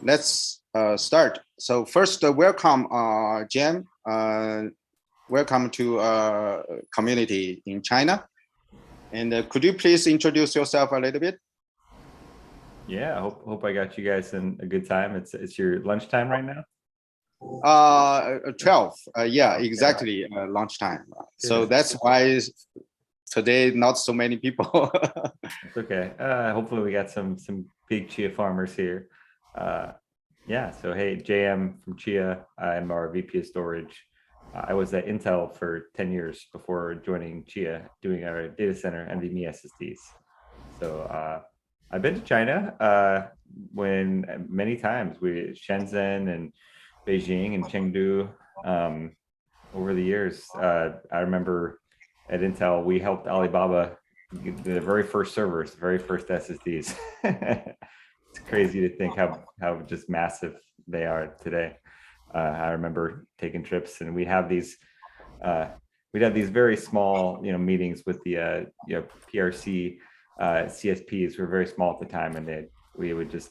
let's start. So first, welcome, Jen. Welcome to community in China. And could you please introduce yourself a little bit? Yeah, hope I got you guys in a good time. It's your lunchtime right now. 12. Yeah, exactly. Lunchtime. So that's why today not so many people. It's okay. Hopefully we got some big chia farmers here. Yeah. So hey, JM from Chia. I'm our VP of storage. I was at Intel for 10 years before joining Chia, doing our data center NVMe SSDs. So I've been to China many times. Shenzhen and Beijing and Chengdu over the years. I remember at Intel, we helped Alibaba get the very first servers, the very first SSDs. It's crazy to think how just massive they are today. I remember taking trips, and we'd have these very small, meetings with the PRC CSPs who were very small at the time, and we would just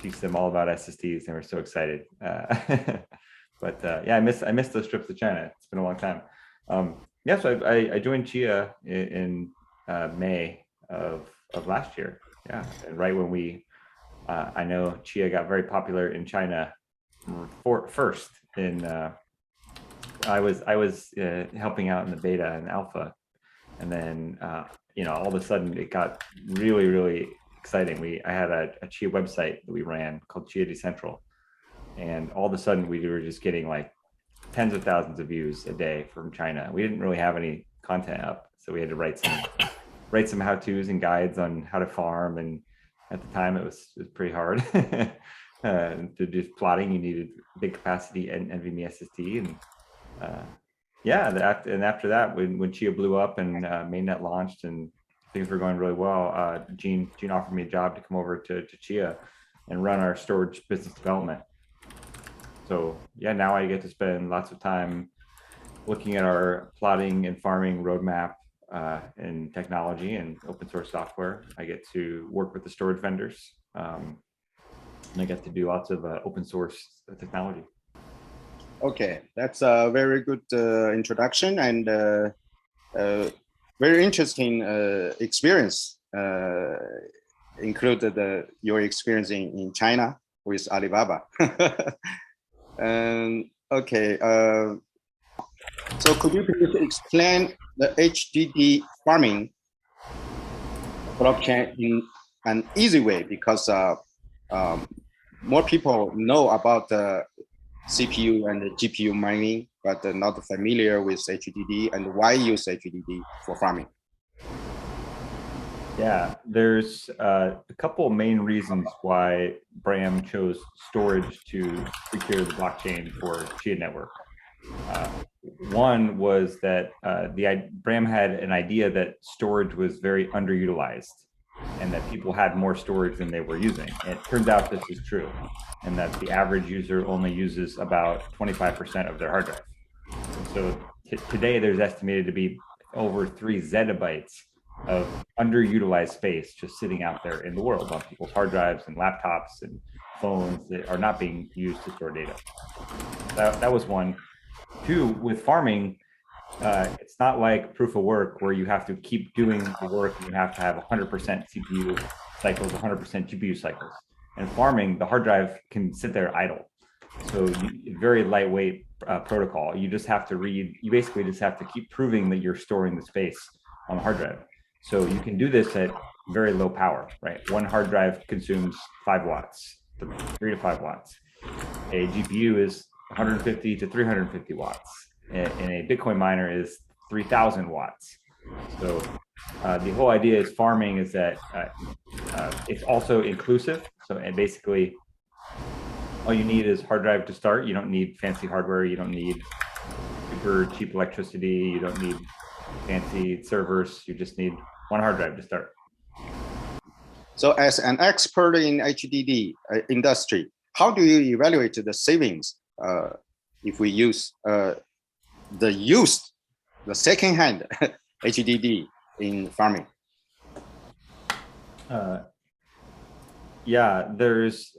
teach them all about SSDs, and we're so excited. But yeah, I miss those trips to China. It's been a long time. Yeah, so I joined Chia in May of last year. Yeah, and right when I know Chia got very popular in China first. I was helping out in the beta and alpha, and then all of a sudden it got really exciting. I had a Chia website that we ran called Chia Decentral, and all of a sudden we were just getting like tens of thousands of views a day from China. We didn't really have any content up, so we had to write some how-tos and guides on how to farm, and at the time it was pretty hard. To do plotting, you needed big capacity and NVMe SSD, and yeah, after that, when Chia blew up and mainnet launched and things were going really well, Gene offered me a job to come over to Chia and run our storage business development. So yeah, now I get to spend lots of time looking at our plotting and farming roadmap and technology and open source software. I get to work with the storage vendors, and I get to do lots of open source technology. Okay, that's a very good introduction, and very interesting experience, included your experience in China with Alibaba. Okay, so could you please explain the HDD farming blockchain in an easy way, because more people know about the CPU and the GPU mining, but not familiar with HDD and why use HDD for farming. Yeah, there's a couple main reasons why Bram chose storage to secure the blockchain for Chia Network. One was that Bram had an idea that storage was very underutilized, and that people had more storage than they were using. And it turns out this is true, and that the average user only uses about 25% of their hard drive. So today there's estimated to be over 3 zettabytes of underutilized space just sitting out there in the world on people's hard drives and laptops and phones that are not being used to store data. That was one. Two, with farming, it's not like proof of work where you have to keep doing the work and you have to have 100% CPU cycles, 100% GPU cycles. And farming, the hard drive can sit there idle. So very lightweight protocol. You just have to you basically just have to keep proving that you're storing the space on the hard drive. So you can do this at very low power, right? One hard drive consumes 5 watts, 3 to 5 watts. A GPU is 150 to 350 watts. And a Bitcoin miner is 3,000 watts. So the whole idea is farming is that it's also inclusive. So and basically, all you need is hard drive to start. You don't need fancy hardware. You don't need super cheap electricity. You don't need fancy servers. You just need one hard drive to start. So as an expert in HDD industry, how do you evaluate the savings if we use the second-hand HDD in farming? Yeah, there's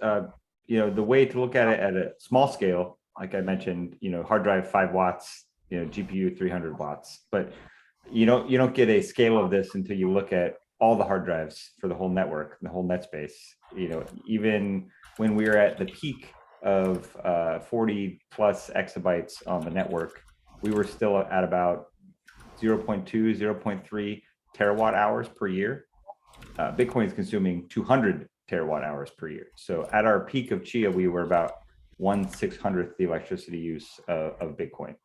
the way to look at it at a small scale, like I mentioned, hard drive 5 watts, GPU 300 watts, but you don't get a scale of this until you look at all the hard drives for the whole network, the whole net space. Even when we were at the peak of 40 plus exabytes on the network, we were still at about 0.2, 0.3 terawatt hours per year. Bitcoin is consuming 200 terawatt hours per year. So at our peak of Chia, we were about 1/600th the electricity use of Bitcoin.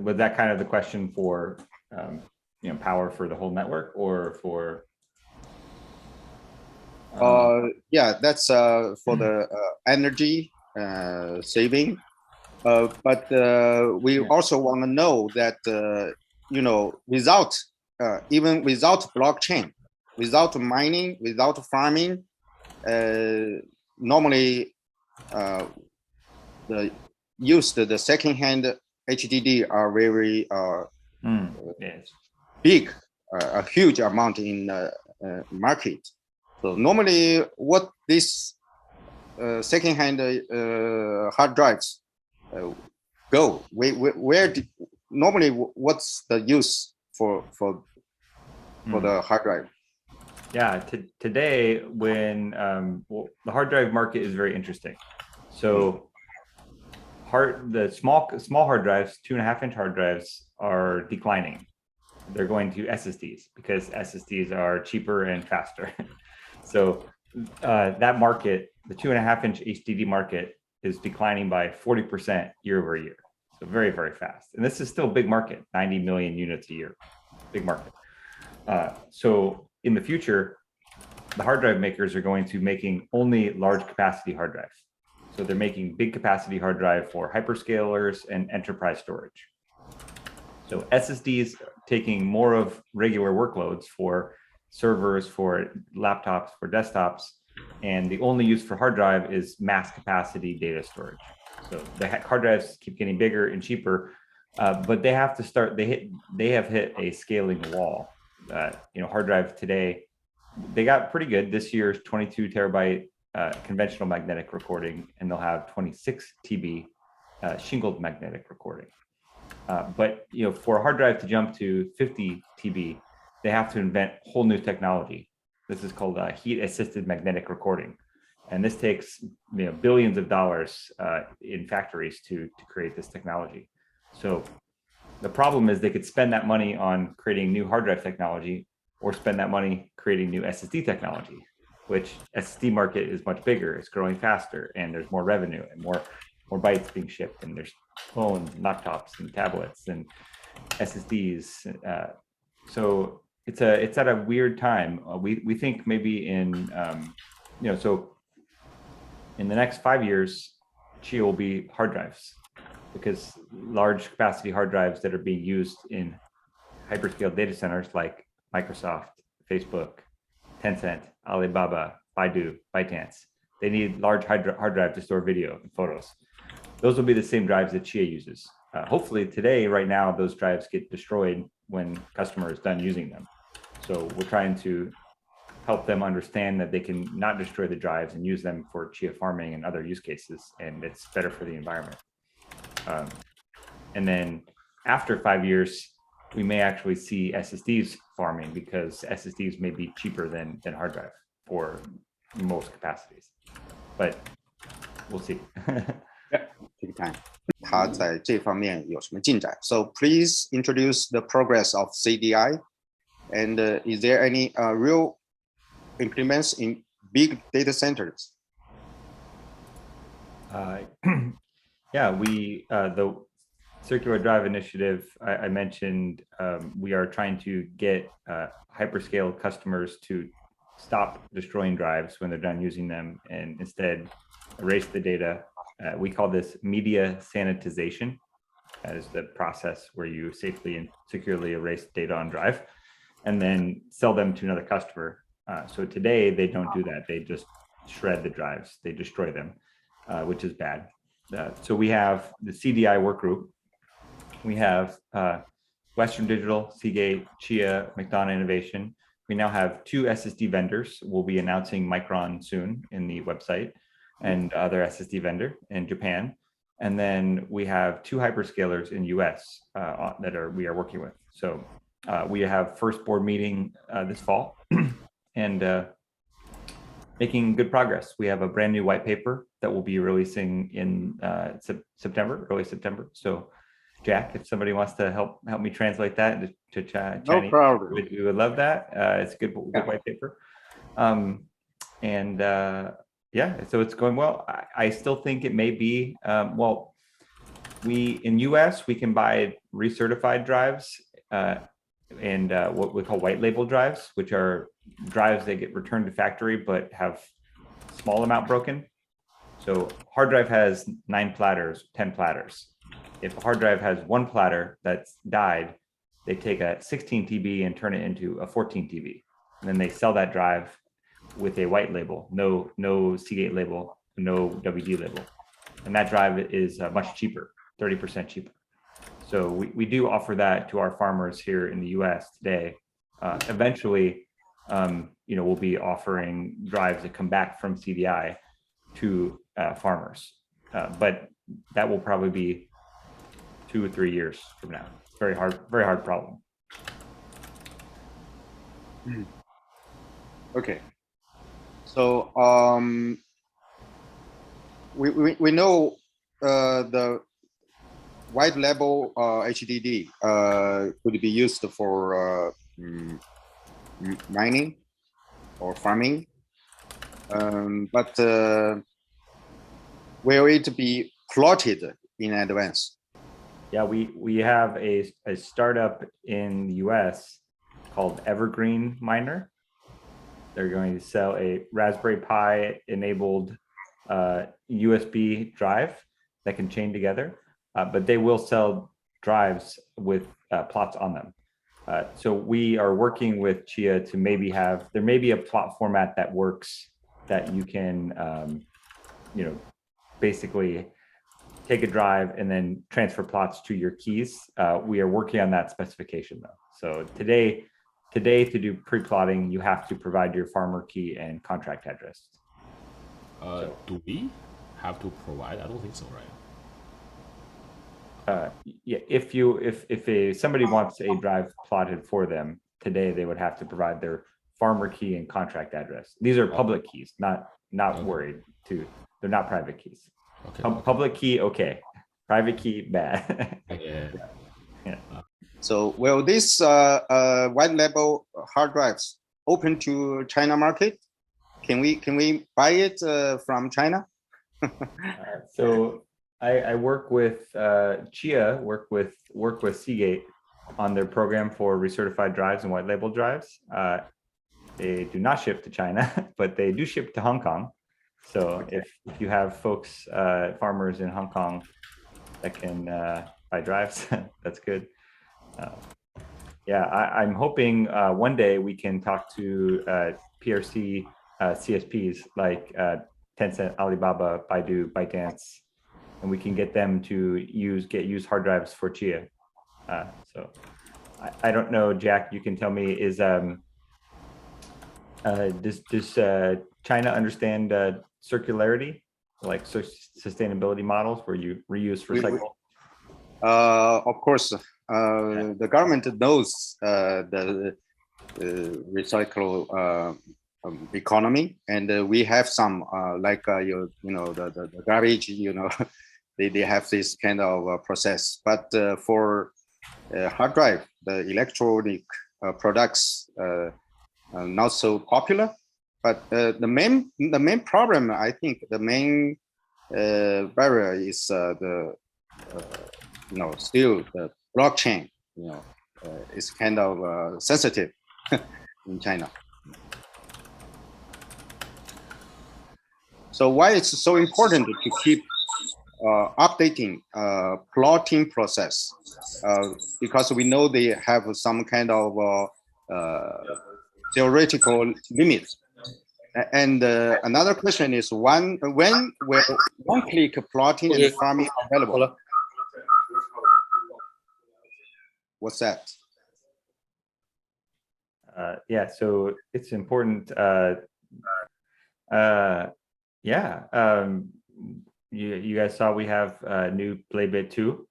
Was that kind of the question for power for the whole network, or for? Yeah, that's for the energy saving. But we also want to know that even without blockchain, without mining, without farming, normally the second-hand HDD are very yes. big, a huge amount in market. So normally, what this second-hand hard drives go? Normally what's the use for the hard drive? Yeah, today when the hard drive market is very interesting. So the small hard drives, 2.5-inch hard drives, are declining. They're going to SSDs because SSDs are cheaper and faster. So that market, the 2.5-inch HDD market, is declining by 40% year over year. So very, very fast. And this is still a big market, 90 million units a year, big market. So in the future, the hard drive makers are going to making only large capacity hard drives. So they're making big capacity hard drive for hyperscalers and enterprise storage. So SSDs taking more of regular workloads for servers, for laptops, for desktops, and the only use for hard drive is mass capacity data storage. So the hard drives keep getting bigger and cheaper, but they have to start. They have hit a scaling wall. Hard drive today, they got pretty good. This year's 22 terabyte conventional magnetic recording, and they'll have 26 TB shingled magnetic recording. But for a hard drive to jump to 50 TB, they have to invent whole new technology. This is called heat-assisted magnetic recording, and this takes billions of dollars in factories to create this technology. So the problem is they could spend that money on creating new hard drive technology, or spend that money creating new SSD technology, which SSD market is much bigger, it's growing faster, and there's more revenue and more bytes being shipped, and there's phones, and laptops, and tablets, and SSDs. So it's at a weird time. We think maybe in so in the next 5 years, Chia will be hard drives, because large capacity hard drives that are being used in hyperscale data centers like Microsoft, Facebook, Tencent, Alibaba, Baidu, ByteDance, they need large hard drive to store video and photos. Those will be the same drives that Chia uses. Hopefully today, right now, those drives get destroyed when customer is done using them. So we're trying to help them understand that they can not destroy the drives and use them for Chia farming and other use cases, and it's better for the environment. And then after 5 years, we may actually see SSDs farming, because SSDs may be cheaper than hard drive for most capacities. But we'll see. Take time. 它在这方面有什么进展? So please introduce the progress of CDI, and is there any real implements in big data centers? Yeah, the circular drive initiative I mentioned, we are trying to get hyperscale customers to stop destroying drives when they're done using them, and instead erase the data. We call this media sanitization. That is the process where you safely and securely erase data on drive and then sell them to another customer. So today they don't do that. They just shred the drives. They destroy them, which is bad. So we have the CDI work group. We have Western Digital, Seagate, Chia, McDonough Innovation. we now have 2 SSD vendors. We'll be announcing Micron soon in the website, and other SSD vendor in Japan. And then we have 2 hyperscalers in US that we are working with. So we have first board meeting this fall and making good progress. We have a brand new white paper that we'll be releasing in September, early September. So Jack, if somebody wants to help me translate that to Chinese, no problem. we would love that. It's a good white paper. Yeah, so it's going well. I still think it may be, well, in US, we can buy recertified drives and what we call white label drives, which are drives that get returned to factory but have small amount broken. So hard drive has 9 platters, 10 platters. If a hard drive has 1 platter that's died, they take a 16 TB and turn it into a 14 TB. And then they sell that drive with a white label, no Seagate label, no WD label. And that drive is much cheaper, 30% cheaper. So we do offer that to our farmers here in the US today. Eventually, we'll be offering drives that come back from CDI to farmers. But that will probably be 2 or 3 years from now. It's very hard problem. Okay. So we know the white label HDD could be used for mining or farming, but will it be plotted in advance? Yeah, we have a startup in the US called Evergreen Miner. They're going to sell a Raspberry Pi enabled USB drive that can chain together, but they will sell drives with plots on them. So we are working with Chia to maybe there may be a plot format that works, that you can, basically take a drive and then transfer plots to your keys. We are working on that specification though. So today to do pre-plotting, you have to provide your farmer key and contract address. Do we have to provide? I don't think so, right? Yeah, if somebody wants a drive plotted for them today, they would have to provide their farmer key and contract address. These are public keys, not worried too. They're not private keys. Okay. Public key, okay. Private key, bad. Yeah. So will this white label hard drives open to China market? Can we buy it from China? So I work with Chia, work with Seagate on their program for recertified drives and white label drives. They do not ship to China, but they do ship to Hong Kong. So if you have folks, farmers in Hong Kong that can buy drives, that's good. Yeah, I'm hoping one day we can talk to PRC CSPs like Tencent, Alibaba, Baidu, ByteDance, and we can get them to get used hard drives for Chia. So I don't know, Jack, you can tell me, is does China understand circularity, like sustainability models where you reuse for cycle? Of course, the government knows the recycle economy, and we have some like the garbage, they have this kind of process. But for hard drive, the electronic products not so popular. But the main problem, I think, the main barrier is still the blockchain. Is kind of sensitive in China. So why it's so important to keep updating plotting process? Because we know they have some kind of theoretical limits. And another question is, when will one-click plotting and farming available? What's that? Yeah, so it's important. Yeah, you guys saw we have new Bladebit 2.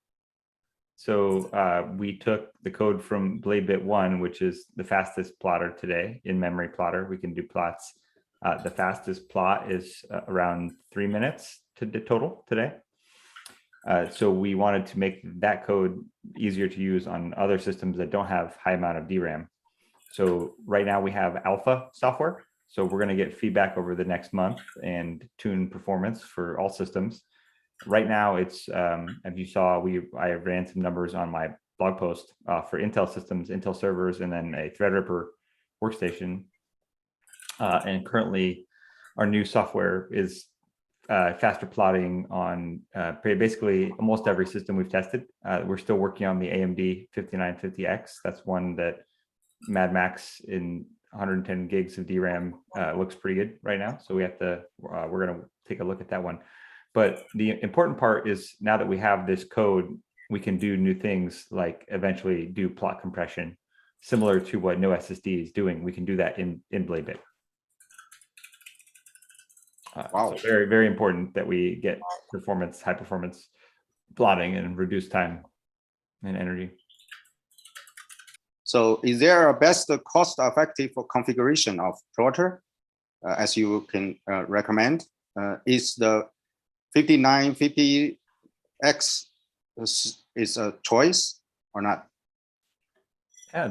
So we took the code from Bladebit 1, which is the fastest plotter today, in-memory plotter. We can do plots. The fastest plot is around 3 minutes to the total today. So we wanted to make that code easier to use on other systems that don't have high amount of DRAM. So right now we have alpha software. So we're going to get feedback over the next month and tune performance for all systems. Right now, it's as you saw, I ran some numbers on my blog post for Intel systems, Intel servers, and then a Threadripper workstation. And currently, our new software is faster plotting on basically almost every system we've tested. We're still working on the AMD 5950X. That's one that Mad Max in 110 gigs of DRAM looks pretty good right now. So we have to, we're going to take a look at that one. But the important part is now that we have this code, we can do new things like eventually do plot compression, similar to what no SSD is doing. We can do that in Bladebit. Wow. So very, very important that we get performance, high performance plotting and reduce time and energy. So is there a best cost-effective configuration of plotter, as you can recommend? Is the 5950X is a choice or not? Yeah,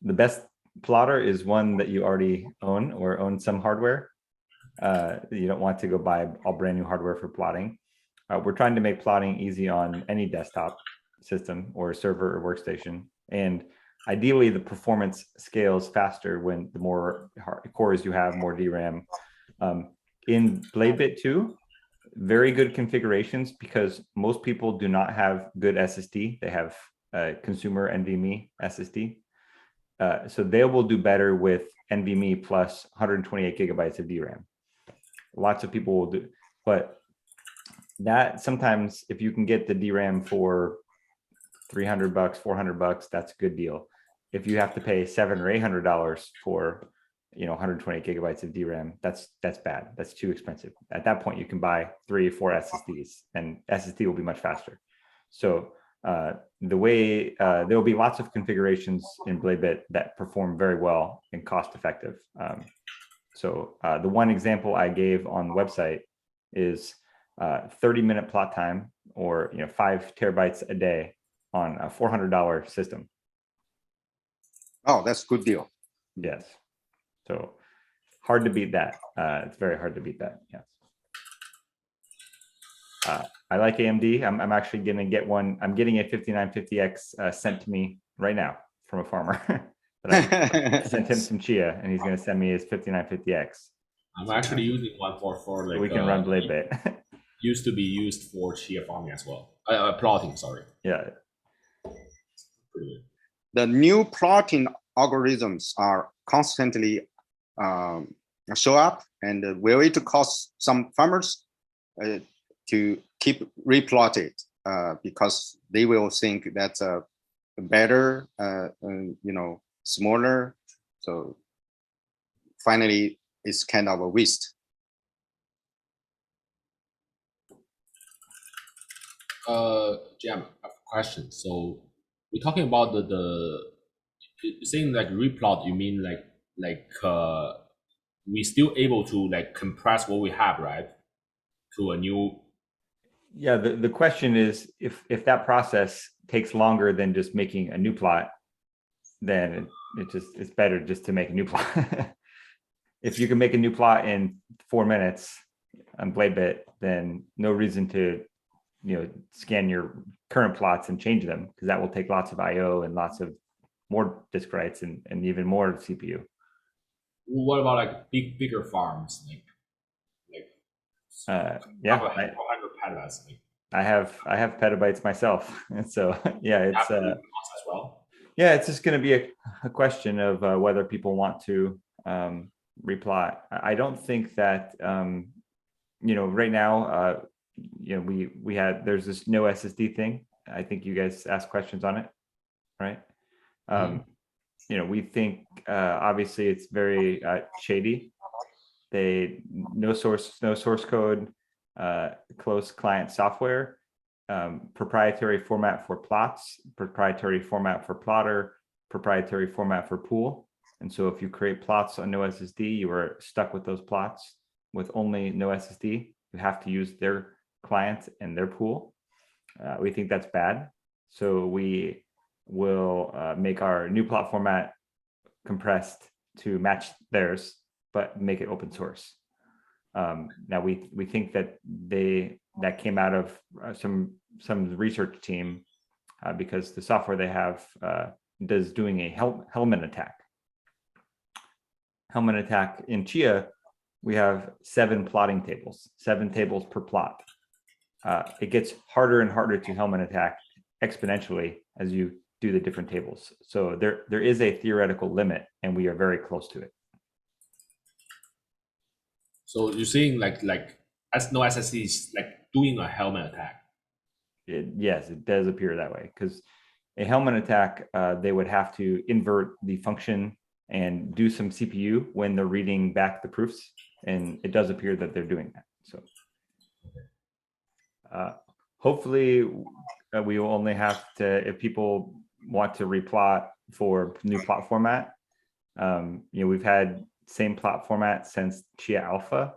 the best plotter is one that you already own or own some hardware. You don't want to go buy all brand new hardware for plotting. We're trying to make plotting easy on any desktop system or server or workstation. And ideally, the performance scales faster when the more cores you have, more DRAM. In Bladebit 2, very good configurations because most people do not have good SSD. They have consumer NVMe SSD. So they will do better with NVMe plus 128 gigabytes of DRAM. Lots of people will do, but that sometimes if you can get the DRAM for $300, $400, that's a good deal. If you have to pay $700 or $800 for 120 gigabytes of DRAM, that's bad. That's too expensive. At that point, you can buy 3 or 4 SSDs, and SSD will be much faster. So the way there will be lots of configurations in Bladebit that perform very well and cost effective. So the one example I gave on the website is 30-minute plot time, or 5 terabytes a day on a $400 system. Oh, that's a good deal. Yes. So hard to beat that. It's very hard to beat that. Yes. I like AMD. I'm actually going to get one. I'm getting a 5950X sent to me right now from a farmer. I sent him some Chia, and he's going to send me his 5950X. I'm actually using one for like so we can run Bladebit. Used to be used for Chia farming as well. Plotting, sorry. Yeah. Pretty good. The new plotting algorithms are constantly show up, and will it cost some farmers to keep replotted because they will think that's better, smaller. So finally, it's kind of a waste. Jam, I have a question. So we're talking about the saying like replot. You mean like we still able to like compress what we have, right, to a new. Yeah, the question is if that process takes longer than just making a new plot, then it's better just to make a new plot. If you can make a new plot in 4 minutes on Bladebit, then no reason to scan your current plots and change them, because that will take lots of IO and lots of more disk writes and even more CPU. What about like bigger farms, yeah, 100 petabytes? I have petabytes myself, and so yeah, it's as well. Yeah, it's just going to be a question of whether people want to replot. I don't think that right now there's this no SSD thing. I think you guys asked questions on it, right? You know, we think obviously it's very shady. No source code, close client software, proprietary format for plots, proprietary format for plotter, proprietary format for pool. And so if you create plots on no SSD, you are stuck with those plots with only no SSD. You have to use their client and their pool. We think that's bad. So we will make our new plot format compressed to match theirs, but make it open source. Now we think that that came out of some research team because the software they have does doing a helmet attack. Helmet attack in Chia, we have 7 plotting tables, 7 tables per plot. It gets harder and harder to helmet attack exponentially as you do the different tables. So there is a theoretical limit, and we are very close to it. So you're saying like as no SSD is like doing a helmet attack. Yes, it does appear that way, because a helmet attack, they would have to invert the function and do some CPU when they're reading back the proofs, and it does appear that they're doing that. So hopefully we will only have to, if people want to replot for new plot format, you know, we've had same plot format since Chia Alpha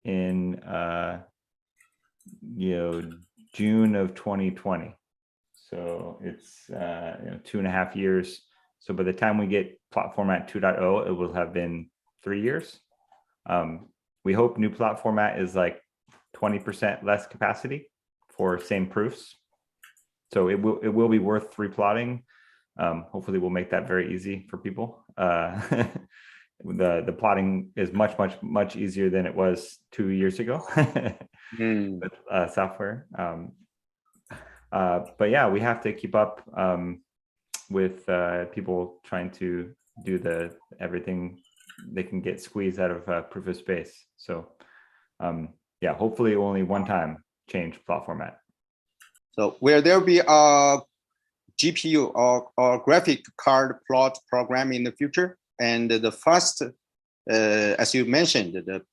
in you know, June of 2020. So it's you know, 2.5 years. So by the time we get plot format 2.0, it will have been 3 years. We hope new plot format is like 20% less capacity for same proofs. So it will be worth replotting. Hopefully we'll make that very easy for people. The plotting is much easier than it was 2 years ago with software. But yeah, we have to keep up with people trying to do everything they can get squeezed out of proof of space. So yeah, hopefully only one time change plot format. So will there be a GPU or graphic card plot program in the future? And the first, as you mentioned, the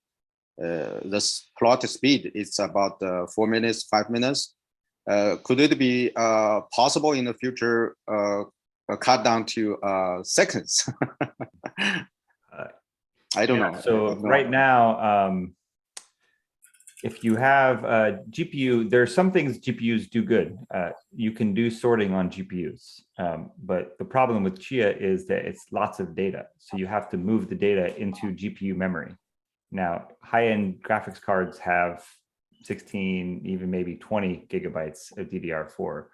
plot speed is about 4 minutes, 5 minutes. Could it be possible in the future cut down to seconds? I don't know. So right now, if you have a GPU, there are some things GPUs do good. You can do sorting on GPUs, but the problem with Chia is that it's lots of data. So you have to move the data into GPU memory. Now, high-end graphics cards have 16, even maybe 20 gigabytes of DDR4.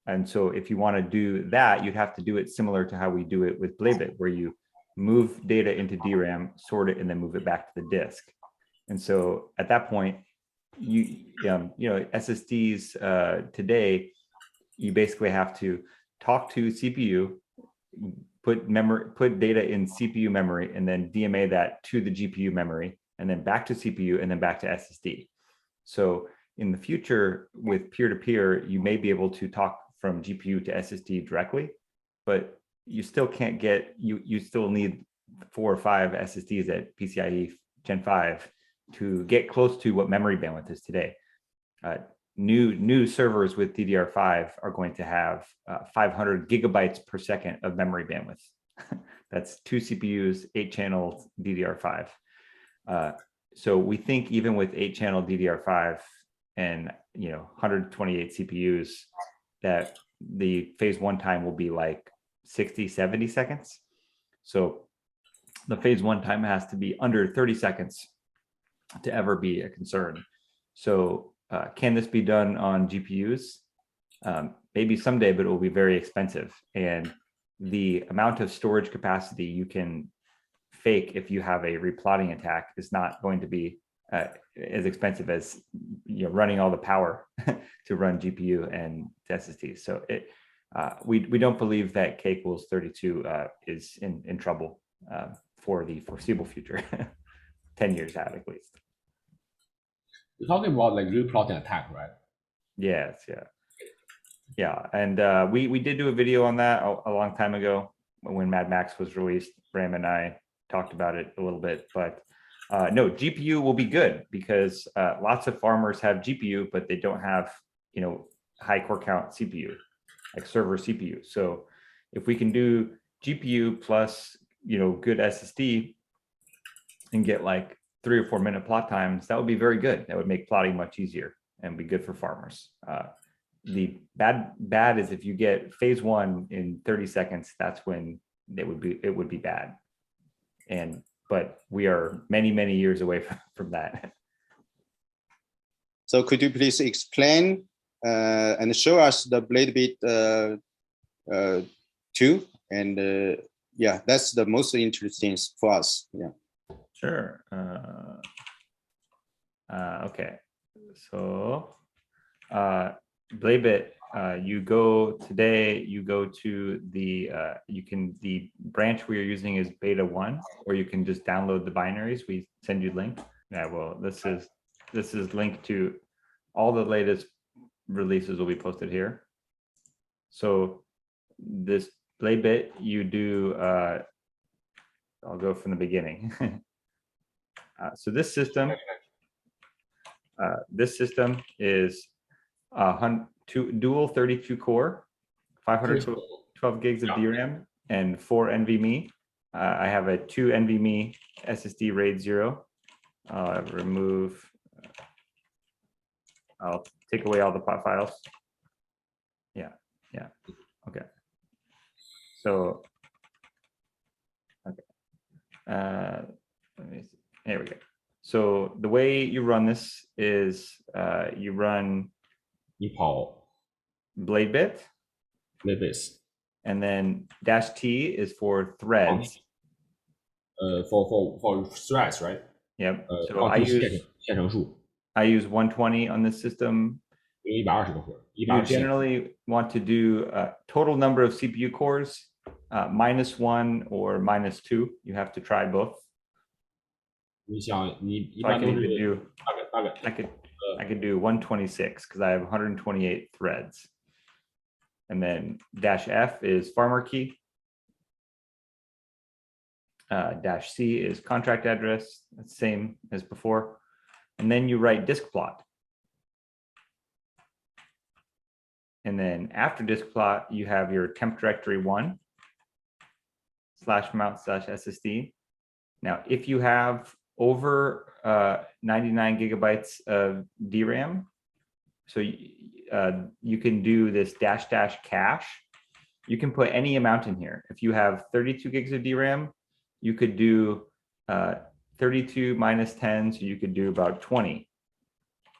And so if you want to do that, you'd have to do it similar to how we do it with Bladebit, where you move data into DRAM, sort it, and then move it back to the disk. And so at that point, you know, SSDs today, you basically have to talk to CPU, put data in CPU memory, and then DMA that to the GPU memory, and then back to CPU, and then back to SSD. So in the future, with peer-to-peer, you may be able to talk from GPU to SSD directly, but you still can't get, you still need 4 or 5 SSDs at PCIe Gen 5 to get close to what memory bandwidth is today. New servers with DDR5 are going to have 500 gigabytes per second of memory bandwidth. That's 2 CPUs, 8 channels DDR5. So we think even with 8 channel DDR5 and 128 CPUs, that the phase 1 time will be like 60, 70 seconds. So the phase 1 time has to be under 30 seconds to ever be a concern. So can this be done on GPUs? Maybe someday, but it will be very expensive. And the amount of storage capacity you can fake if you have a replotting attack is not going to be as expensive as running all the power to run GPU and SSD. So we don't believe that K equals 32 is in trouble for the foreseeable future, 10 years out at least. You're talking about like replotting attack, right? Yes, yeah. And we did do a video on that a long time ago. when Mad Max was released. Bram and I talked about it a little bit, but no, GPU will be good because lots of farmers have GPU, but they don't have, high core count CPU, like server CPU. So if we can do GPU plus, good SSD and get like 3 or 4 minute plot times, that would be very good. That would make plotting much easier and be good for farmers. The bad is if you get phase 1 in 30 seconds, that's when it would be bad. But we are many, many years away from that. So could you please explain and show us the Bladebit 2? And yeah, that's the most interesting for us. Yeah. Sure. Okay. So Bladebit, you go to the the branch we are using is beta 1, or you can just download the binaries. We send you the link. Yeah, well, this is linked to all the latest releases will be posted here. So this Bladebit, you do I'll go from the beginning. So this system is dual 32 core, 512 gigs of DRAM, and 4 NVMe. I have a 2 NVMe SSD RAID 0. I'll take away all the pot files. Yeah. Okay. So, okay. Let me see. Here we go. So the way you run this is you run Bladebit, and then -T is for threads. For threads, right? Yep. So I use 120 on this system. You generally want to do total number of CPU cores -1 or -2. You have to try both. So I could do 126 because I have 128 threads. And then -F is farmer key. -C is contract address. That's same as before. And then you write disk plot. And then after disk plot, you have your temp directory 1 /mount/SSD. Now, if you have over 99 gigabytes of DRAM, so you can do this --cache. You can put any amount in here. If you have 32 gigs of DRAM, you could do 32 minus 10, so you could do about 20.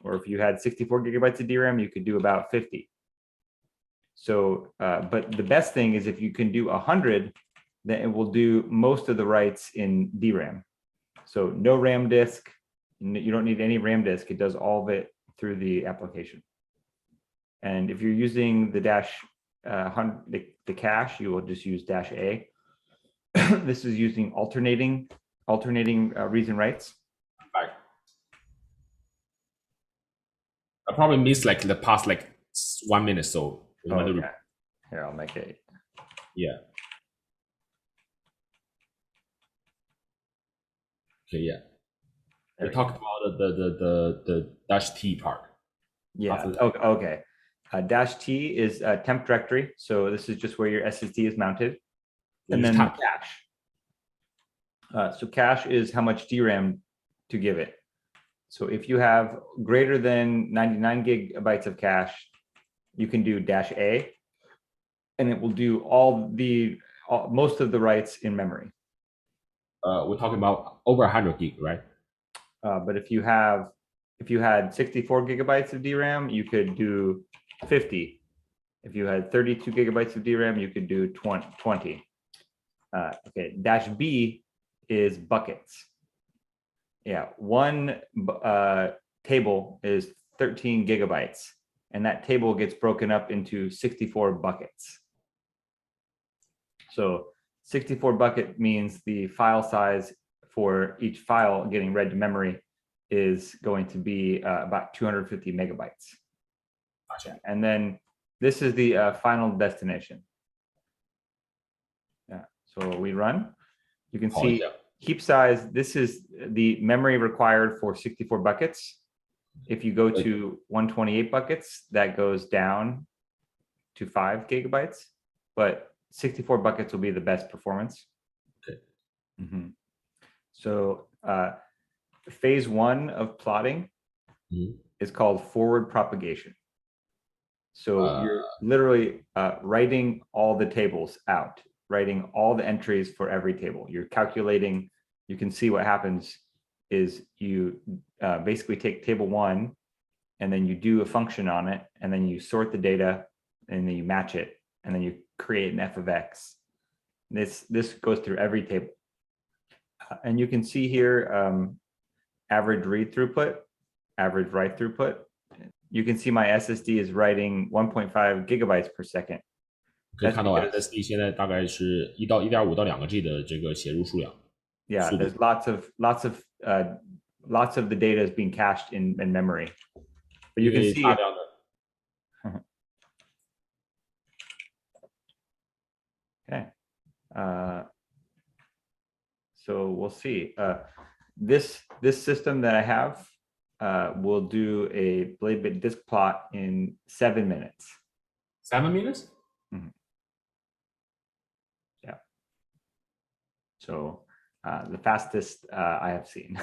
Or if you had 64 gigabytes of DRAM, you could do about 50. So, but the best thing is if you can do 100, then it will do most of the writes in DRAM. So no RAM disk, you don't need any RAM disk. It does all of it through the application. And if you're using the the cache, you will just use -A. This is using alternating reads and writes. Right. I probably missed like the past 1 minute, so okay. Here, I'll make it. Yeah. Okay, yeah. We talked about the -T part. Yeah. Okay. -T is temp directory. So this is just where your SSD is mounted. And then cache. So cache is how much DRAM to give it. So if you have greater than 99 gigabytes of cache, you can do -A, and it will do most of the writes in memory. We're talking about over 100 gig, right? But if you had 64 gigabytes of DRAM, you could do 50. If you had 32 gigabytes of DRAM, you could do 20. Okay, -B is buckets. Yeah, one table is 13 gigabytes, and that table gets broken up into 64 buckets. So 64 bucket means the file size for each file getting read to memory is going to be about 250 megabytes. Gotcha. And then this is the final destination. Yeah. So we run. You can Oh, see yeah. heap size. This is the memory required for 64 buckets. If you go to 128 buckets, that goes down to 5 gigabytes, but 64 buckets will be the best performance. Okay. So phase 1 of plotting is called forward propagation. So you're literally writing all the tables out, writing all the entries for every table. You're calculating. You can see what happens is you basically take table 1 and then you do a function on it, and then you sort the data, and then you match it, and then you create an f of x. This goes through every table. And you can see here average read throughput, average write throughput. You can see my SSD is writing 1.5 gigabytes per second. 可以看到 SSD 现在大概是1到1.5到2个 G 的这个写入数量。Yeah, there's lots of the data is being cached in memory. But you can see okay. So we'll see. This system that I have will do a Bladebit disk plot in 7 minutes. 7 minutes? Yeah. So the fastest I have seen.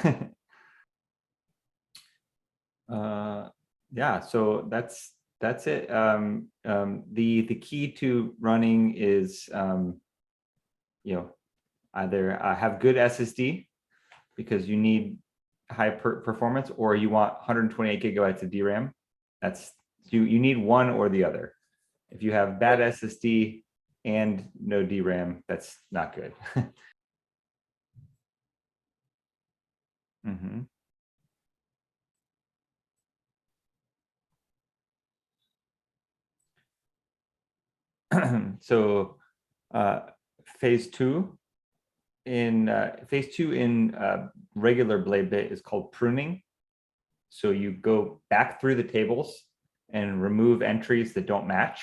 Yeah, so that's it. The key to running is either have good SSD because you need high performance, or you want 128 gigabytes of DRAM. That's you need one or the other. If you have bad SSD and no DRAM, that's not good. So phase 2 in regular Bladebit is called pruning. So you go back through the tables and remove entries that don't match.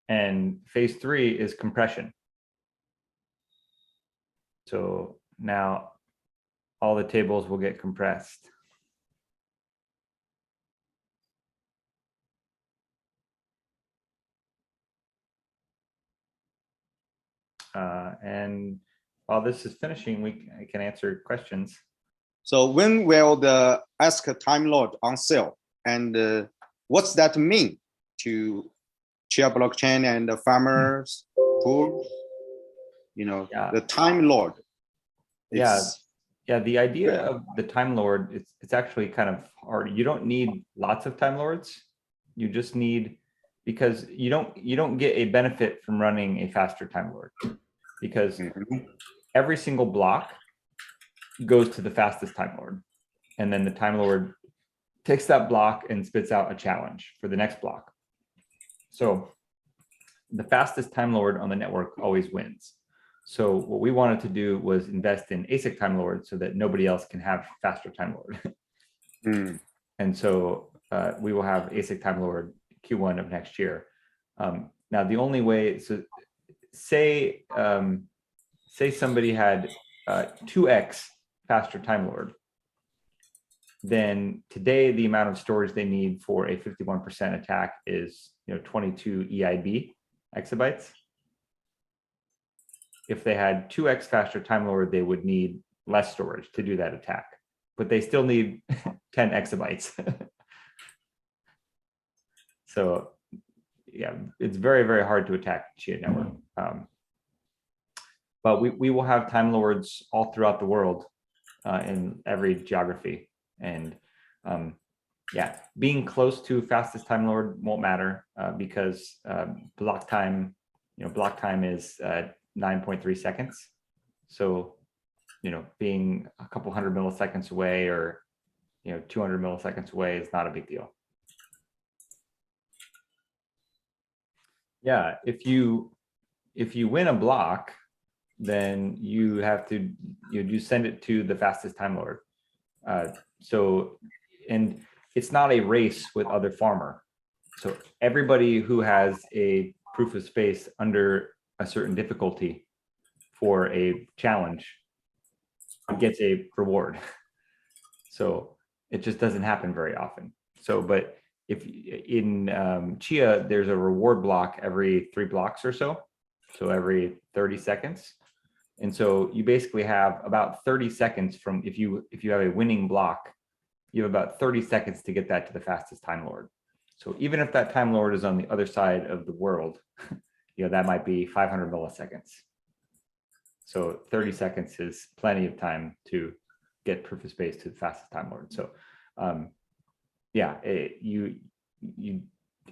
And phase 3 is compression. So now all the tables will get compressed. And while this is finishing, I can answer questions. So when will the ask time lord on sale, and what's that mean to Chia blockchain and the farmers pool? The time lord. Yeah, the idea of the time lord, it's actually kind of hard. You don't need lots of time lords. You just need, because you don't get a benefit from running a faster time lord, because every single block goes to the fastest time lord, and then the time lord takes that block and spits out a challenge for the next block. So the fastest time lord on the network always wins. So what we wanted to do was invest in ASIC time lord so that nobody else can have faster time lord. And so we will have ASIC time lord Q1 of next year. Now the only way, so say somebody had 2x faster time lord, then today the amount of storage they need for a 51% attack is 22 EIB exabytes. If they had 2x faster time lord, they would need less storage to do that attack, but they still need 10 exabytes. So yeah, it's very, very hard to attack Chia network. But we will have time lords all throughout the world in every geography. And yeah, being close to fastest time lord won't matter because block time is 9.3 seconds. So, being a couple hundred milliseconds away or 200 milliseconds away is not a big deal. Yeah, if you win a block, then you have to you send it to the fastest time lord. And it's not a race with other farmer. So everybody who has a proof of space under a certain difficulty for a challenge gets a reward. So it just doesn't happen very often. So, but if in Chia, there's a reward block every 3 blocks or so. So every 30 seconds. And so you basically have about 30 seconds from, if you have a winning block, you have about 30 seconds to get that to the fastest Time Lord. So even if that Time Lord is on the other side of the world, that might be 500 milliseconds. So 30 seconds is plenty of time to get proof of space to the fastest Time Lord. So yeah, you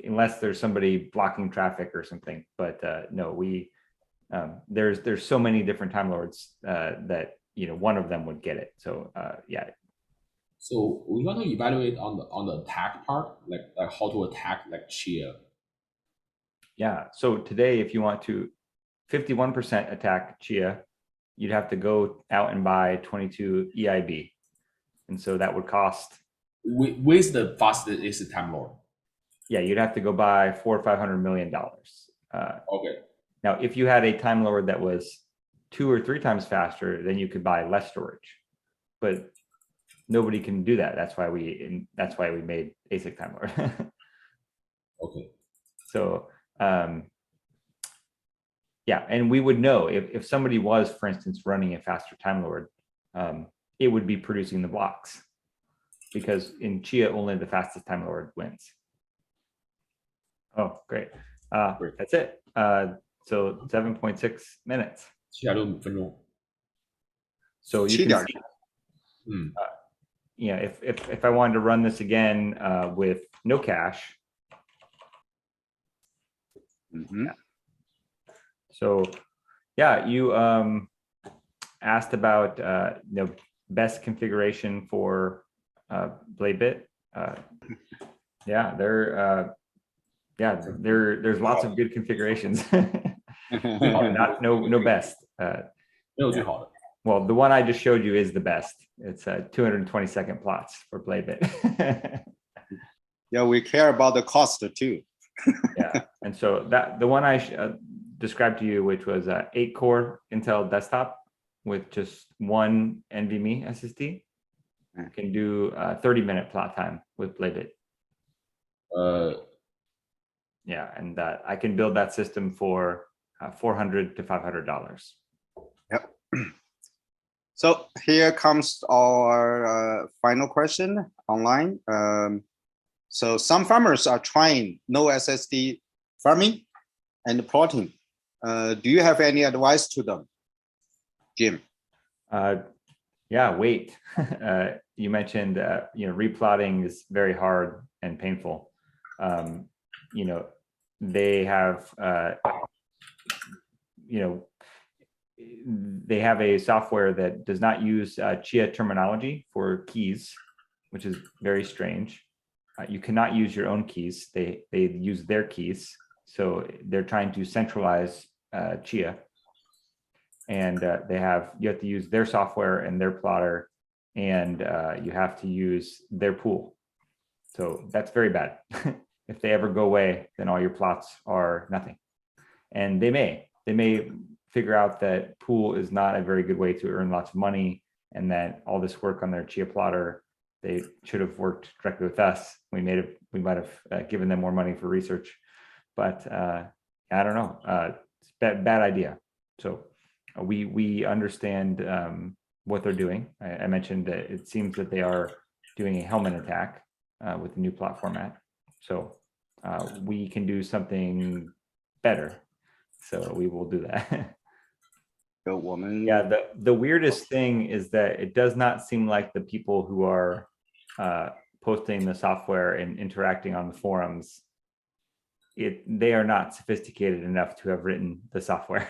unless there's somebody blocking traffic or something, but no, there's so many different Time Lords that one of them would get it. So yeah. So we want to evaluate on the attack part, like how to attack like Chia. Yeah. So today, if you want to 51% attack Chia, you'd have to go out and buy 22 EIB, and so that would cost. With the fastest Time Lord. Yeah, you'd have to go buy $400 or $500 million. Okay. Now, if you had a Time Lord that was 2 or 3 times faster, then you could buy less storage. But nobody can do that. That's why we made ASIC Time Lord. Okay. So yeah, and we would know if somebody was, for instance, running a faster Time Lord, it would be producing the blocks, because in Chia only the fastest Time Lord wins. Oh, great. That's it. So 7.6 minutes. 7.6分钟. So you can see, if I wanted to run this again with no cache. Mm-hmm. So yeah, you asked about best configuration for Bladebit. Yeah, there's lots of good configurations. No best. 没有最好的. Well, the one I just showed you is the best. It's 220-second plots for Bladebit. Yeah, we care about the cost too. Yeah, and so the one I described to you, which was 8-core Intel desktop with just one NVMe SSD, can do 30-minute plot time with Bladebit. Yeah, and I can build that system for $400 to $500. Yep. So here comes our final question online. So some farmers are trying no SSD farming and plotting. Do you have any advice to them, Jim? Yeah, wait. You mentioned replotting is very hard and painful. They have they have a software that does not use Chia terminology for keys, which is very strange. You cannot use your own keys. They use their keys. So they're trying to centralize Chia. And you have to use their software and their plotter, and you have to use their pool. So that's very bad. If they ever go away, then all your plots are nothing. And they may figure out that pool is not a very good way to earn lots of money, and that all this work on their Chia plotter, they should have worked directly with us. We might have given them more money for research, but I don't know. It's bad idea. So we understand what they're doing. I mentioned that it seems that they are doing a helmet attack with the new plot format. So we can do something better. So we will do that. Yeah, the weirdest thing is that it does not seem like the people who are posting the software and interacting on the forums, they are not sophisticated enough to have written the software.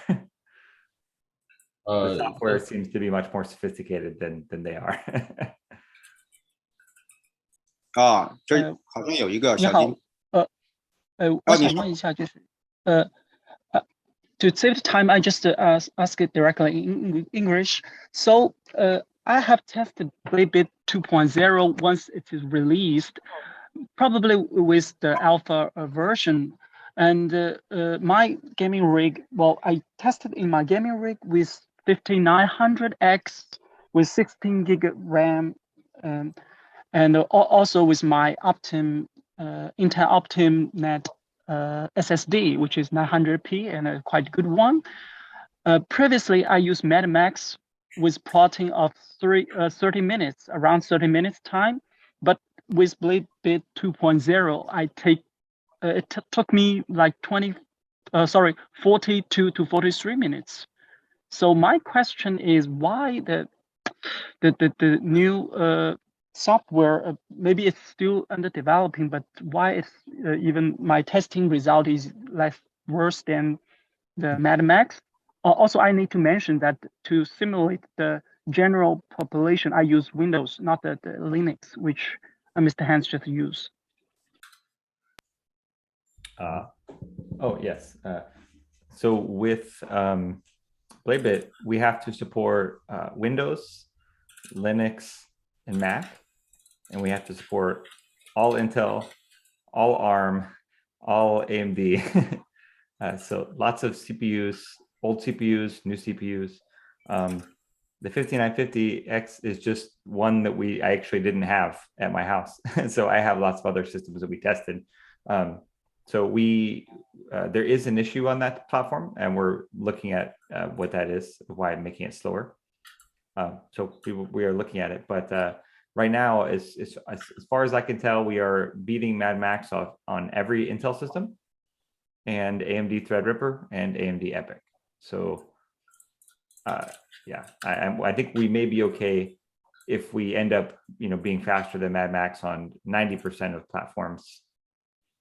The software seems to be much more sophisticated than they are. 这好像有一个小金。我想问一下，就是to save time, I just ask it directly in English. So I have tested Bladebit 2.0 once it is released, probably with the alpha version. And my gaming rig, well, I tested in my gaming rig with 5900X with 16 gig RAM, and also with my Intel Optim Net SSD, which is 900p and a quite good one. Previously, I used MadMax with plotting of 30 minutes, around 30 minutes time. But with Bladebit 2.0, it took me like 42 to 43 minutes. So my question is why the new software, maybe it's still under developing, but why it's even my testing result is less worse than the MadMax? Also, I need to mention that to simulate the general population, I use Windows, not the Linux, which Mr. Hans just used. Oh, yes. So with Bladebit, we have to support Windows, Linux, and Mac, and we have to support all Intel, all ARM, all AMD. So lots of CPUs, old CPUs, new CPUs. The 5950X is just one that I actually didn't have at my house. So I have lots of other systems that we tested. So there is an issue on that platform, and we're looking at what that is, why I'm making it slower. So we are looking at it, but right now, as far as I can tell, we are beating MadMax on every Intel system, and AMD Threadripper and AMD EPYC. So yeah, I think we may be okay if we end up being faster than MadMax on 90% of platforms.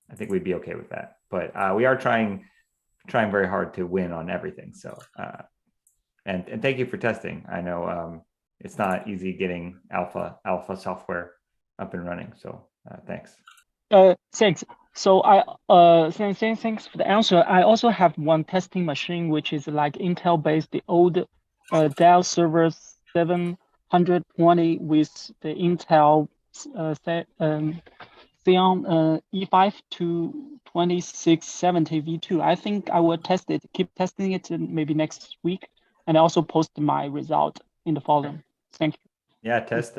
I think we'd be okay with that, but we are trying very hard to win on everything. So and thank you for testing. I know it's not easy getting alpha software up and running. So thanks. Thanks. So thanks for the answer. I also have one testing machine which is like Intel based, the old Dell Server 720 with the Intel Xeon E5 to 2670 V2. I think I will keep testing it maybe next week, and also post my result in the forum. Thank you. Yeah, test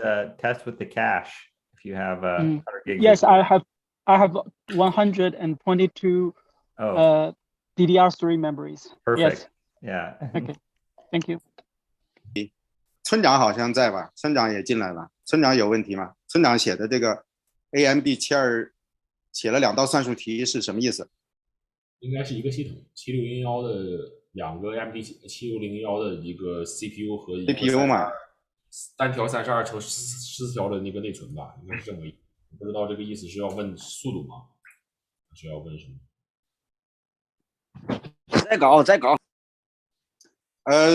with the cache if you have 100 gigs. Yes, I have 122 DDR3 memories. Perfect. Yes. Yeah. Okay. Thank you. 村长好像在吧？村长也进来了。村长有问题吗？村长写的这个 AMD 72写了2道算术题是什么意思？应该是一个系统，7601的2个 AMD 7601的一个 CPU 和一个 CPU 嘛，单条32乘14条的那个内存吧，应该是这么。不知道这个意思是要问速度吗？还是要问什么？再搞。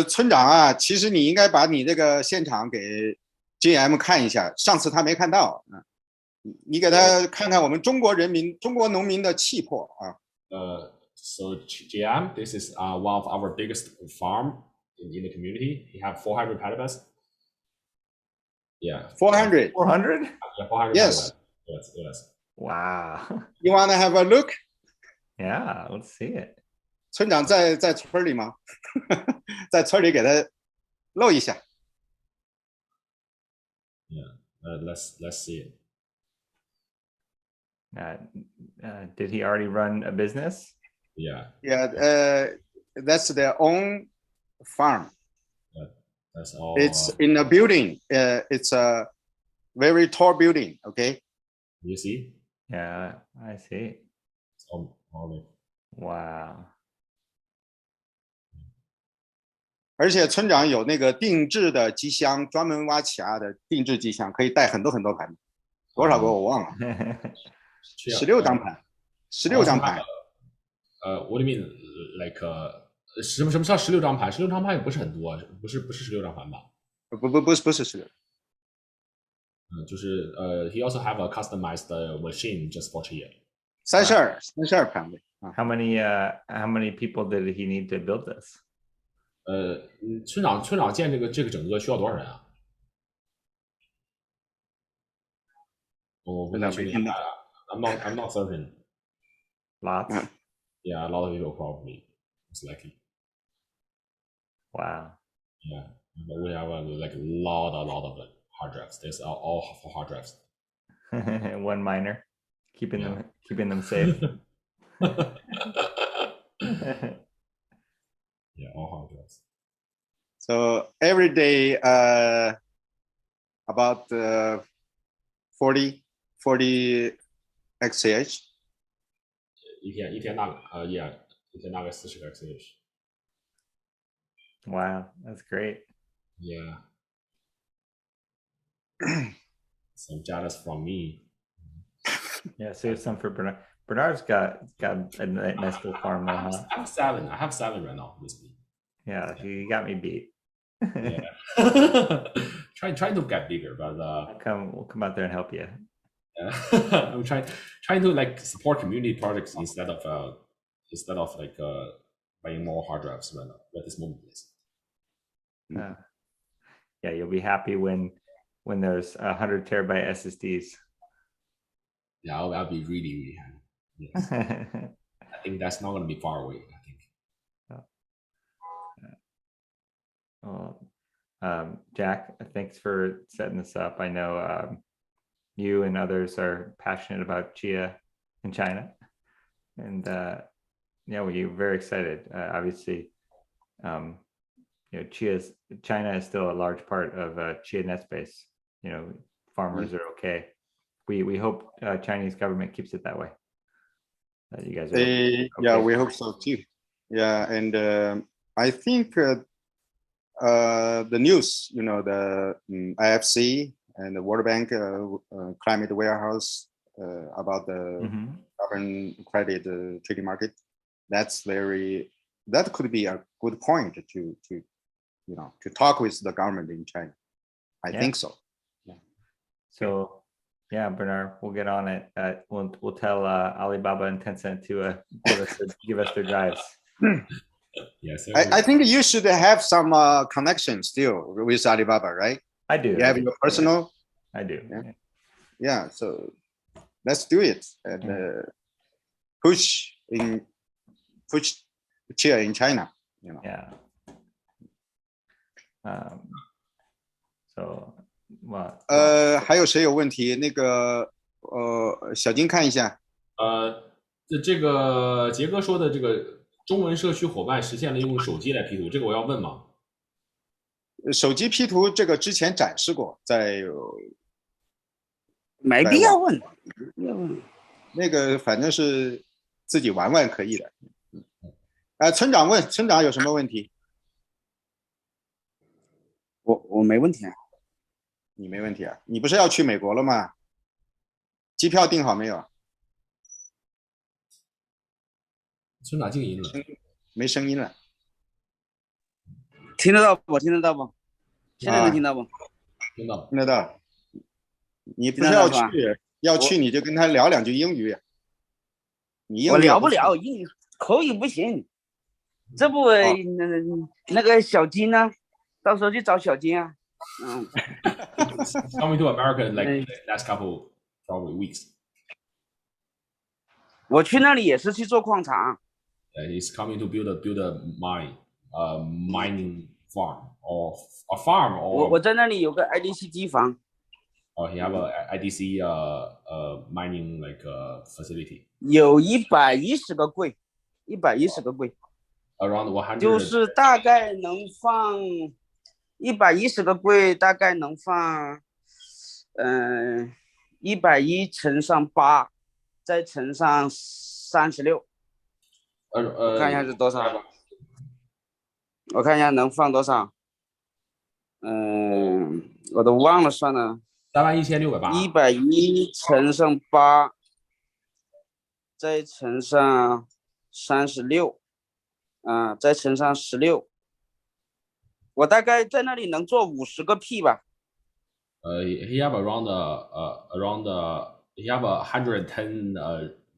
村长啊，其实你应该把你这个现场给 GM 看一下，上次他没看到啊。你给他看看我们中国农民的气魄啊。So GM, this is one of our biggest farm in the community. He have 400 petabytes. Yeah. 400. 400? Yeah, 400. Yes. Yes. Wow. You wanna have a look? Yeah, let's see it. 村长在村里吗？在村里给他露一下。Yeah. Let's see it. Did he already run a business? Yeah. Yeah. That's their own farm. Yeah, that's all. It's in a building. It's a very tall building. Okay. You see? Yeah, I see. It's all Wow. 而且村长有那个定制的机箱，专门挖起亚的定制机箱，可以带很多盘，多少个我忘了。16张盘，16张盘。What do you mean? Like 什么叫16张盘？16张盘也不是很多，不是16张盘吧？不是16。就是 he also have a customized machine just for Chia. 32盘位。How many people did he need to build this? 村长建这个整个需要多少人啊？我不太确定。I'm not certain. Lots. Yeah, a lot of people probably most likely. Wow. Yeah, but we have like a lot of hard drives. There's all for hard drives. One miner, keeping Yeah. them safe. Yeah, all hard drives. So every day, about 40 XCH. 一天大概yeah，一天大概40个 XH。 Wow, that's great. Yeah. Some jealous from me. Yeah, save some for Bernard. Bernard's got a nice little farm there, huh? I have 7. I have 7 right now with me. Yeah, you got me beat. Yeah. trying to get bigger, but We'll come out there and help you. yeah. I'm trying to like support community projects instead of like buying more hard drives right now at this moment. Yeah, you'll be happy when there's 100 terabyte SSDs. Yeah, I'll be really happy. Yes. I think that's not going to be far away. I think. Well, Jack, thanks for setting this up. I know you and others are passionate about Chia in China, and yeah, we're very excited. Obviously, China is still a large part of Chia NetSpace. Farmers are okay. We hope Chinese government keeps it that way. You guys are okay. Yeah, we hope so too. Yeah, and I think the news, the IFC and the World Bank climate warehouse about the carbon credit trading market, that could be a good point to talk with the government in China. I think so. Yeah. So yeah, Bernard, we'll get on it. We'll tell Alibaba and Tencent to give us their drives. Yes. I think you should have some connection still with Alibaba, right? I do. You have your personal. I do. Yeah. So let's do it and push Chia in China. Yeah. So, well. 还有谁有问题？那个小金看一下。这个杰哥说的这个中文社区伙伴实现了用手机来 P 图，这个我要问吗？手机 P 图这个之前展示过，没必要问。那个反正是自己玩玩可以的。村长问，村长有什么问题？我没问题啊。你没问题啊？你不是要去美国了吗？机票订好没有？村长静音了，没声音了。听得到不？听得到不？现在能听到不？听到，听得到。你不是要去你就跟他聊2句英语。我聊不了，英语口语不行。这不那个小金呢？到时候去找小金啊。Coming to America in like last couple probably weeks. 我去那里也是去做矿场。He's coming to build a mining farm or a farm or. 我在那里有个 IDC 机房。He have a IDC mining like facility. 有110个柜，110个柜。Around 100. 就是大概能放110个柜，大概能放110乘上8，再乘上36。我看一下是多少？我看一下能放多少？我都忘了算了。31680。110乘上8，再乘上36，再乘上16。我大概在那里能做50个 P 吧。He have around he have 110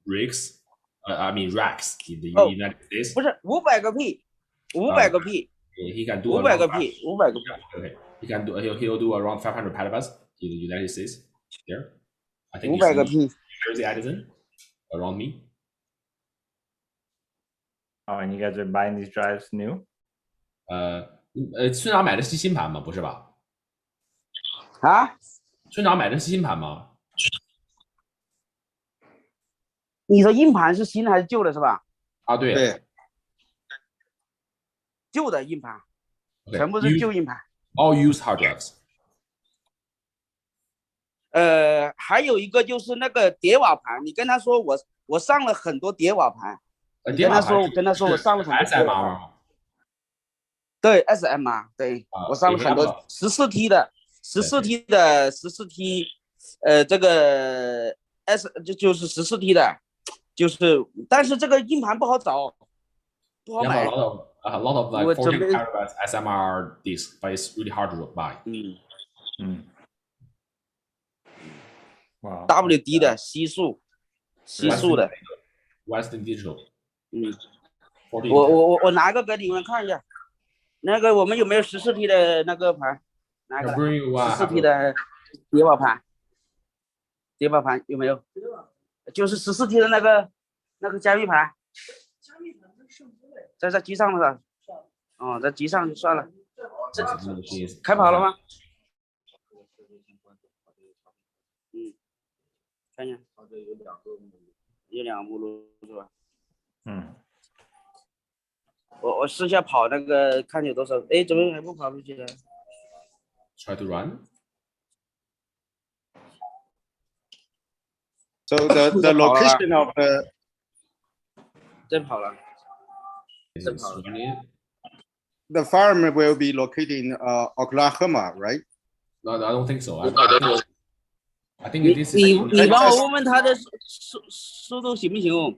rigs. I mean racks in the United States. 不是500个 P，500个 P. He can do 500个 P，500个 P. Okay, he can do. He'll do around 500 petabytes in the United States. There, I think 500个 P. Jersey Edison around me. Oh, and you guys are buying these drives new? 村长买的是新盘吗？不是吧？啊？村长买的是新盘吗？你说硬盘是新还是旧的，是吧？啊，对。对，旧的硬盘， Okay. 全部是旧硬盘。All used hard drives. 还有一个就是那个叠瓦盘，你跟他说我上了很多叠瓦盘，你跟他说我上了很多叠瓦盘。SMR 对 SMR， 对、我上了很多14 T 的14 T，这个 就是14 T 的，就是但是这个硬盘不好找，不好买。A lot of like 14 terabytes SMR disk, but it's really hard to buy. Wow. WD 的西数的 Western Digital. 我拿个给你们看一下，那个我们有没有14 T 的那个盘？拿个14 T 的叠瓦盘有没有？就是14 T 的那个加密盘，在机上了。哦，在机上就算了。开跑了吗？看一下，有两个目录是吧？我试下跑那个看有多少，哎，怎么还不跑出去呢 ？Try to run. So the location of the 真跑了。The farm will be located in Oklahoma, right? No, I don't think so. I think it is. 你帮我问问他的速度行不行哦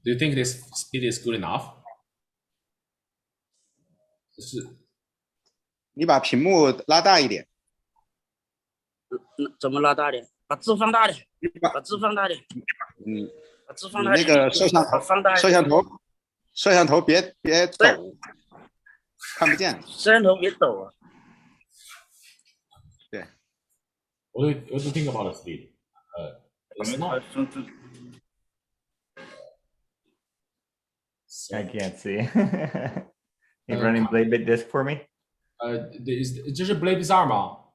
Do you think this speed is good enough? 你把屏幕拉大一点。怎么拉大点？把字放大点。把字放大点。把字放大点。那个摄像头放大。摄像头别抖，看不见。摄像头别抖啊。对。What do you think about the speed? It's not. I can't see. You running Bladebit disk for me? 这是 Bladebit 2吗？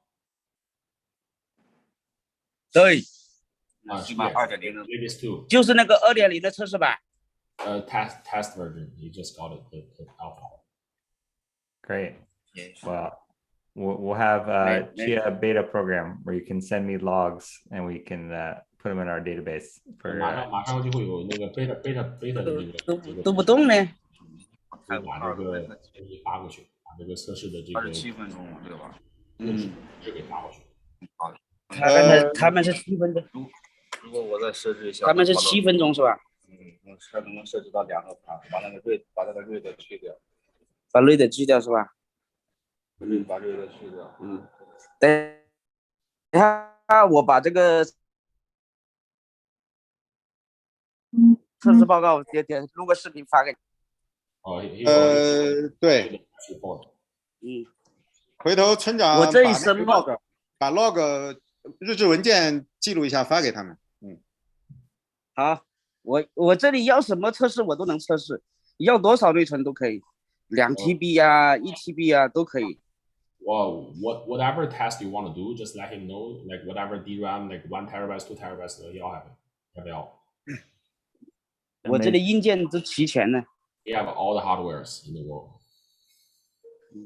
对。是吧？2.0的 Bladebit 2。就是那个2.0的测试版。Test version. You just got it, the alpha. Great. Well, we'll have Chia beta program where you can send me logs and we can put them in our database. 马上就会有那个 beta 的都不动呢。把这个东西发过去，把这个测试的这个27分钟这个吧，就给发过去。他们是7分钟。如果我再设置一下，他们是7分钟是吧？看能不能设置到2个盘，把那个 read 去掉，把 read 去掉是吧？把 read 去掉。等一下，我把这个测试报告录个视频发给你。对。回头村长我这一声把 log 日志文件记录一下发给他们。好，我这里要什么测试我都能测试，要多少内存都可以，2 TB 呀，1 TB 呀都可以。Well, whatever test you want to do, just let him know. Like whatever DRAM, like 1 terabyte, 2 terabytes, 都要要。我这里硬件都齐全了。We have all the hardwares in the world.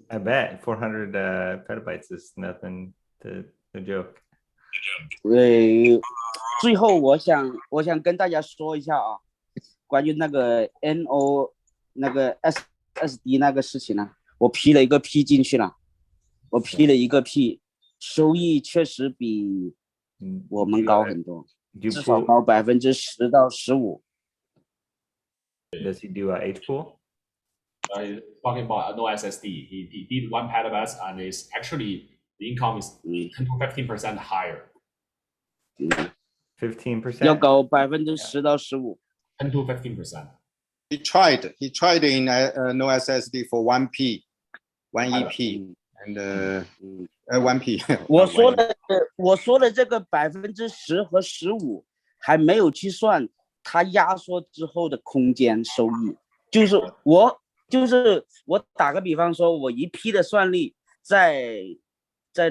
I bet 400 petabytes is nothing to joke. 最后我想跟大家说一下啊，关于那个 NO 那个 SSD 那个事情呢，我批了一个 P 进去了，收益确实比我们高很多，至少高10%到15%。Does he do a H pool? He's talking about no SSD. He did 1 petabyte, and it's actually the income is 10 to 15% higher. 15%? 要高10%到15%。10 to 15%. He tried in no SSD for 1P, 1EP, and 1P. 我说的这个10%和15%还没有去算它压缩之后的空间收益，就是我打个比方说，我一批的算力在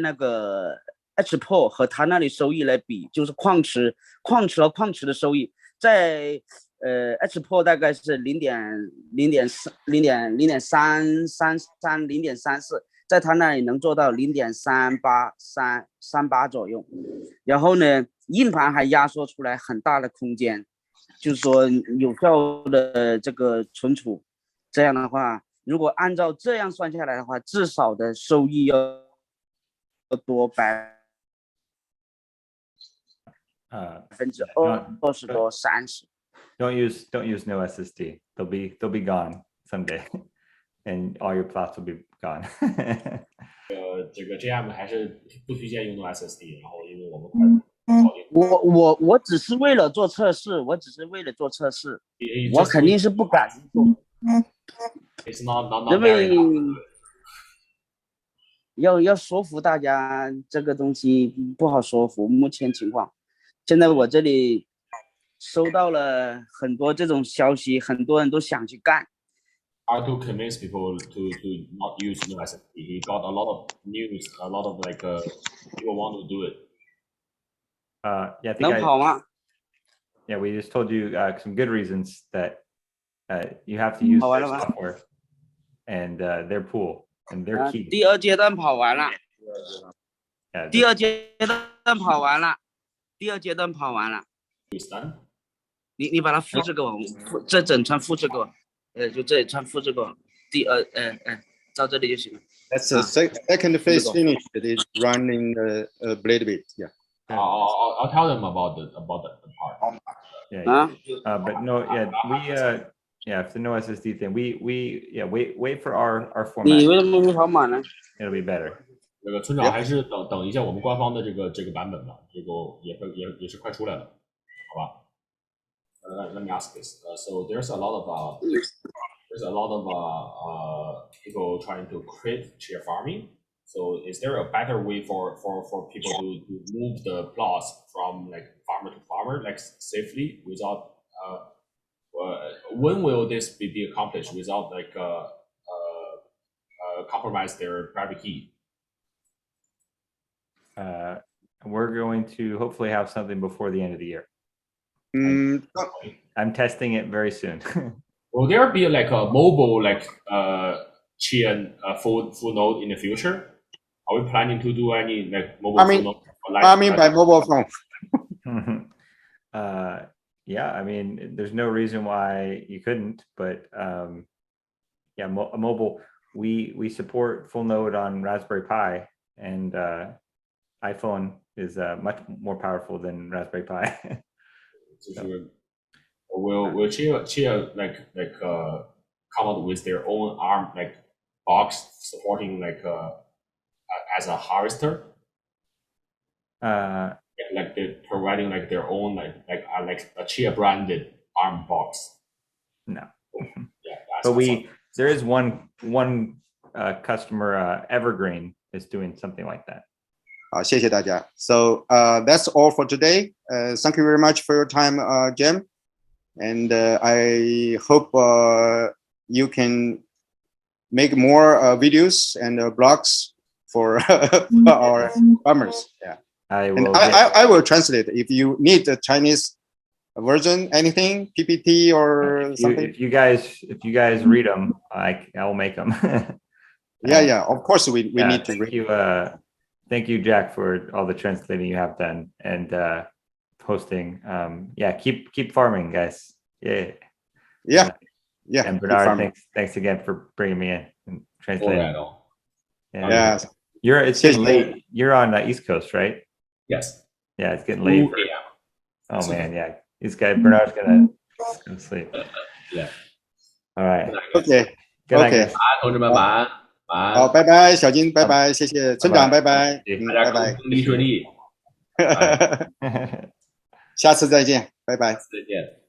那个 H-Pool 和他那里收益来比，就是矿池和矿池的收益，在H-Pool 大概是0.33、0.34，在他那里能做到0.38左右。然后呢，硬盘还压缩出来很大的空间，就是说有效的这个存储。这样的话，如果按照这样算下来的话，至少的收益要多20%多30%。Don't use no SSD. They'll be gone someday, and all your plots will be gone. 这个 GM 还是不推荐用 SSD， 然后因为我们我只是为了做测试，我肯定是不敢做。It's not 因为要说服大家，这个东西不好说服。目前情况，现在我这里收到了很多这种消息，很多人都想去干。How to convince people to not use no SSD? He got a lot of news, a lot of people want to do it. Yeah,能跑吗？ Yeah, we just told you some good reasons that you have to use their software and their pool and their key. 第二阶段跑完了，第二阶段跑完了。你把它复制给我，这整串复制给我，就这一串复制给我。照这里就行了。That's the second phase finished. It is running Bladebit. Yeah. I'll tell them about the part. Yeah. But no, if the no SSD thing, we wait for our format. 你为什么没跑满呢 It'll be better. 这个村长还是等一下我们官方的这个版本吧，这个也是快出来了，好吧？Let me ask this. So there's a lot of people trying to quit chia farming. So is there a better way for people to move the plots from like farmer to farmer, like safely without when will this be accomplished without like compromise their private key? We're going to hopefully have something before the end of the year. I'm testing it very soon. Will there be like a mobile Chia full node in the future? Are we planning to do any like mobile full node? I mean by mobile phone. Yeah, I mean, there's no reason why you couldn't, but yeah, mobile. We support full node on Raspberry Pi, and iPhone is much more powerful than Raspberry Pi. So. Will Chia come up with their own ARM like box supporting like as a harvester? Like they're providing like their own like a Chia branded ARM box. No. Yeah, but there is one customer, Evergreen, is doing something like that. 好，谢谢大家。So that's all for today. Thank you very much for your time, Jim. And I hope you can make more videos and blogs for our farmers. Yeah, I will translate if you need the Chinese version, anything PPT or something. If you guys read them, I will make them. Yeah. Of course, we need to read. Thank you, Jack, for all the translating you have done and hosting. Yeah, keep farming, guys. Yeah. And Bernard, thanks again for bringing me in and translating. Yeah. It's getting late. You're on the East Coast, right? Yes. Yeah, it's getting late. Oh man, yeah. This guy Bernard's gonna sleep. Yeah. All right. Okay. Good night, guys. 同志们晚安。好，拜拜，小金，拜拜，谢谢村长，拜拜，大家顺利。下次再见，拜拜，再见。